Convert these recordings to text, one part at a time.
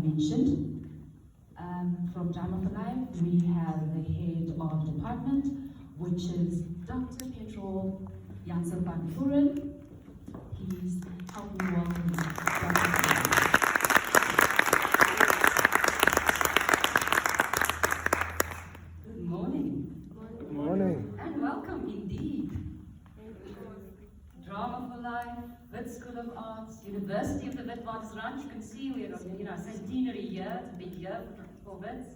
mentioned. From Drama for Life, we have the head of department, which is Dr. Petro Janse van Vuuren. Please help me welcome Dr. Good morning. Good morning. And welcome indeed. Drama for Life, Wits School of Arts, University of the Witwatersrand. You can see we're on centenary year, it's a big year for Wits.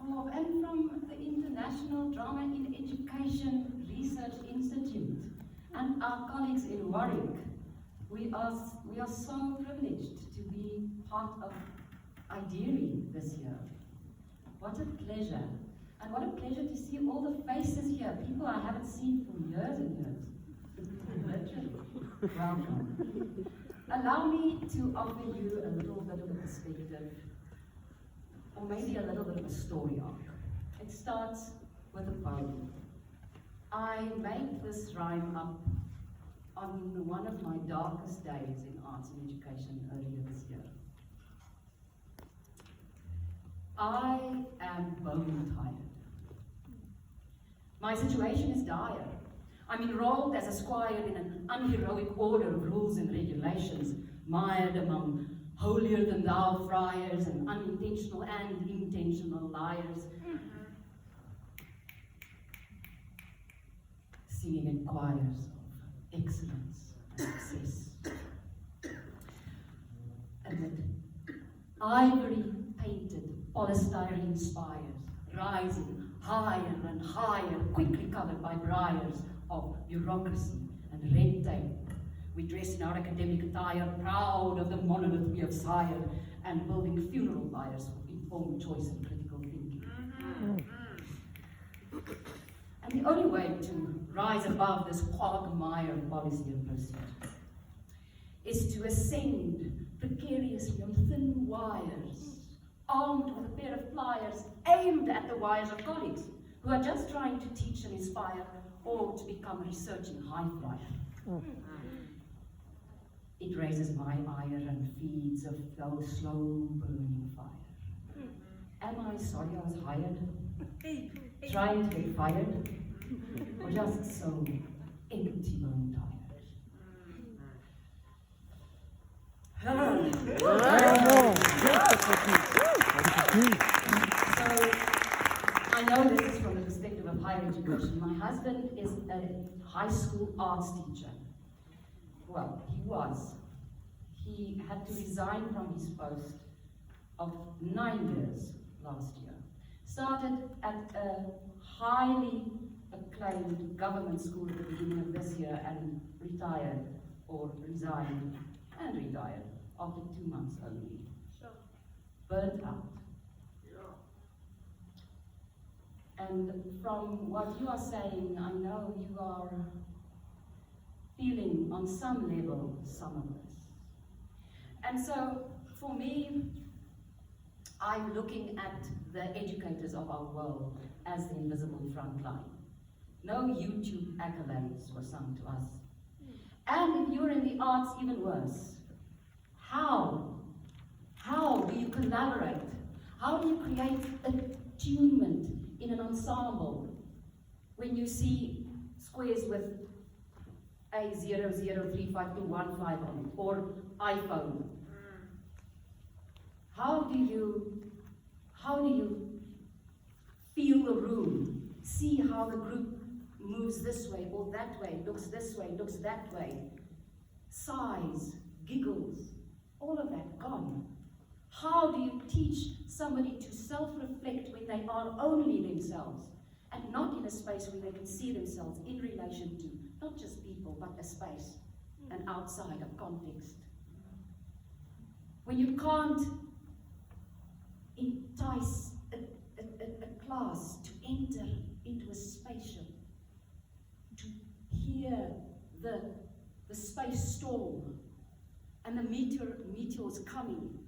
And from the International Drama in Education Research Institute and our colleagues in Warwick. We are so privileged to be part of IDIERI this year. What a pleasure. And what a pleasure to see all the faces here, people I haven't seen for years and years. Literally. Welcome. Allow me to offer you a little bit of a perspective, or maybe a little bit of a story arc. It starts with a poem. I made this rhyme up on one of my darkest days in arts and education earlier this year. I am bone tired. My situation is dire. I'm enrolled as a squire in an unheroic order of rules and regulations, mired among holier-than-thou friars and unintentional and intentional liars, singing in choirs of excellence and success. Amid ivory-painted polystyrene spires, rising higher and higher, quickly covered by briars of bureaucracy and red tape. We dress in our academic attire, proud of the monolith we have sired, and building funeral pyres for informed choice and critical thinking. And the only way to rise above this quagmire of policy and pursuit is to ascend precariously on thin wires, armed with a pair of pliers aimed at the wires of colleagues who are just trying to teach and inspire or to become a researching high flyer. It raises my ire and feeds a slow burning fire. Am I sorry I was hired? Trying to get fired? Or just so empty bone tired? So, I know this is from the perspective of higher education. My husband is a high school arts teacher. Well, he was. He had to resign from his post of 9 years last year. Started at a highly acclaimed government school at the beginning of this year and retired, or resigned and retired after 2 months only. Sure. Burnt out. And from what you are saying, I know you are feeling on some level some of this. And so, for me, I'm looking at the educators of our world as the invisible front line. No YouTube accolades were sung to us. And if you're in the arts, even worse. How do you collaborate? How do you create attunement in an ensemble when you see squares with A003515 on it, or iPhone? How do you feel the room, see how the group moves this way or that way, looks this way, looks that way, sighs, giggles, all of that gone? How do you teach somebody to self-reflect when they are only themselves and not in a space where they can see themselves in relation to not just people, but a space, and outside of context? When you can't entice a class to enter into a spaceship, to hear the space storm and the meteors coming,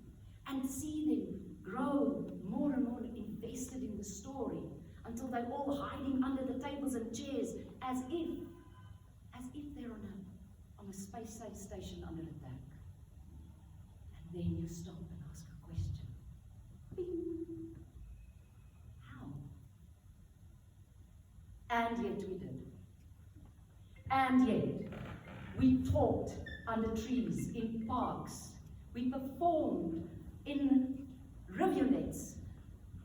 and see them grow more and more invested in the story until they're all hiding under the tables and chairs as if they're on a space station under attack. And then you stop and ask a And yet, we talked under trees, in parks. We performed in rivulets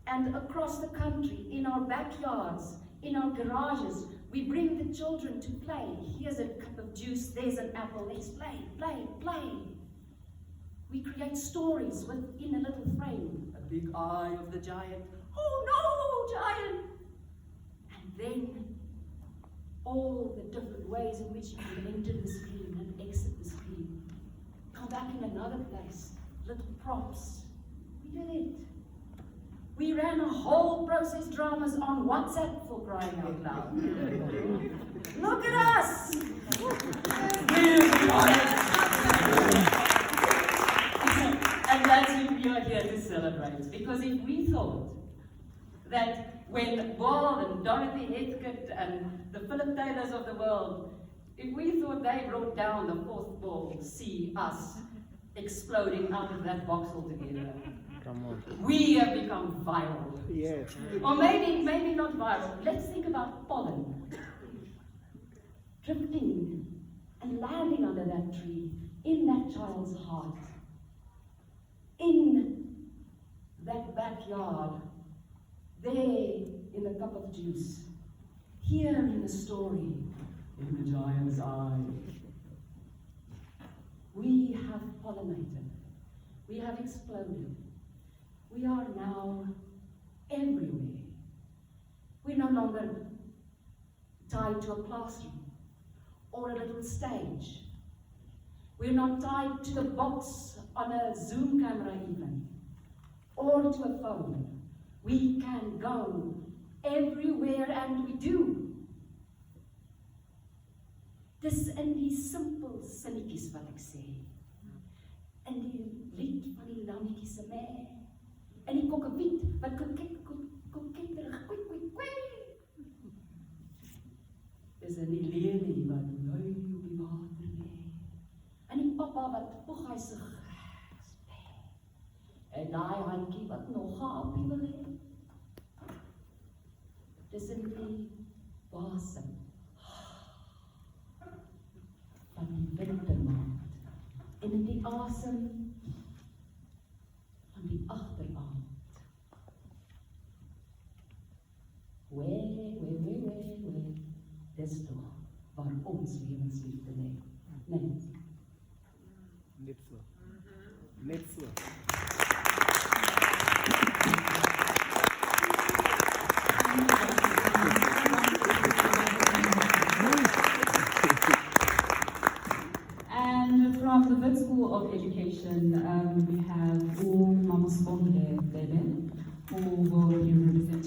and across the country, in our backyards, in our garages. We bring the children to play. Here's a cup of juice, there's an apple, let's play, play, play. We create stories within a little frame. A big eye of the giant. Oh no, giant! And then all the different ways in which you can enter the screen and exit the screen. Come back in another place. Little props. We did it. We ran a whole process dramas on WhatsApp, for crying out loud. Look at us! And that's what we are here to celebrate. Because if we thought that when Wall and Dorothy Heathcote and the Philip Taylors of the world, if we thought they brought down the fourth ball, see us exploding out of that box altogether. Come on. We have become viral. Yes. Or maybe not viral. Let's think about pollen. Drifting and landing under that tree, in that child's heart, in that backyard, there in the cup of juice, here in the story, in the giant's eye. We have pollinated. We have exploded. We are now everywhere. We're no longer tied to a classroom or a little stage. We're not tied to the box on a Zoom camera even, or to a phone. We can go everywhere, and we do. Dis in die simpel sinnetjies wat ek sê. In die lied van die lammetjies se mê. In die kokkepiet wat koketterig kwik kwik kwik. Dis in die lelie wat lui op die water lê. En die pappa wat poeghuisig lê. En daai handjie wat nog 'n appie wil hê. Dis in die wasem van die wintermaand. En in die asem van die agteraand. Wee. Dis toch waar ons lewensliefde lê. Nee. Net so. Net so. And from the Wits School of Education, we have Mama Sponde Bebe, who will be representing